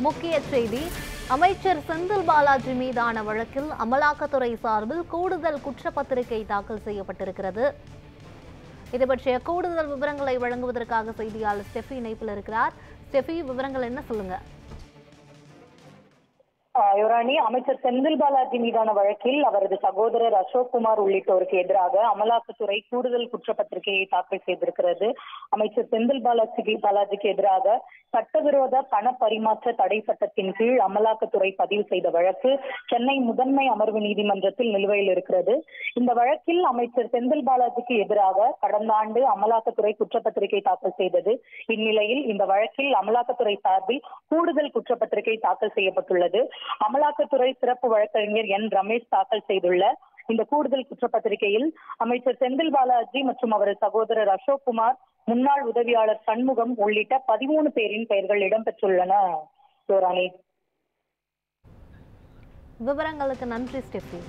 முக்கிய செய்தி அமைச்சர் செந்தில் பாலாஜி மீதான வழக்கில் அமலாக்கத்துறை சார்பில் கூடுதல் குற்றப்பத்திரிகை தாக்கல் செய்யப்பட்டிருக்கிறது. இது பற்றிய கூடுதல் விவரங்களை வழங்குவதற்காக செய்தியாளர் ஸ்டெஃபி இணைப்பில் இருக்கிறார். ஸ்டெஃபி, விவரங்கள் என்ன சொல்லுங்க? யுவராணி, அமைச்சர் செந்தில் பாலாஜி மீதான வழக்கில் அவரது சகோதரர் அசோக்குமார் உள்ளிட்டோருக்கு எதிராக அமலாக்கத்துறை கூடுதல் குற்றப்பத்திரிகையை தாக்கல் செய்திருக்கிறது. அமைச்சர் செந்தில் பாலாஜிக்கு எதிராக சட்டவிரோத பண பரிமாற்ற தடை சட்டத்தின் கீழ் அமலாக்கத்துறை பதிவு செய்த வழக்கு சென்னை முதன்மை அமர்வு நீதிமன்றத்தில் நிலுவையில் இருக்கிறது. இந்த வழக்கில் அமைச்சர் செந்தில் பாலாஜிக்கு எதிராக கடந்த ஆண்டு அமலாக்கத்துறை குற்றப்பத்திரிகை தாக்கல் செய்தது. இந்நிலையில் இந்த வழக்கில் அமலாக்கத்துறை சார்பில் கூடுதல் குற்றப்பத்திரிகை தாக்கல் செய்யப்பட்டுள்ளது. அமலாக்கத்துறை சிறப்பு வழக்கறிஞர் என் ரமேஷ் தாக்கல் செய்துள்ள இந்த கூடுதல் குற்றப்பத்திரிகையில் அமைச்சர் செந்தில் பாலாஜி மற்றும் அவரது சகோதரர் அசோக்குமார், முன்னாள் உதவியாளர் சண்முகம் உள்ளிட்ட 13 பேரின் பெயர்கள் இடம்பெற்றுள்ளன. விவரங்களுக்கு நன்றி ஸ்டெஃபி.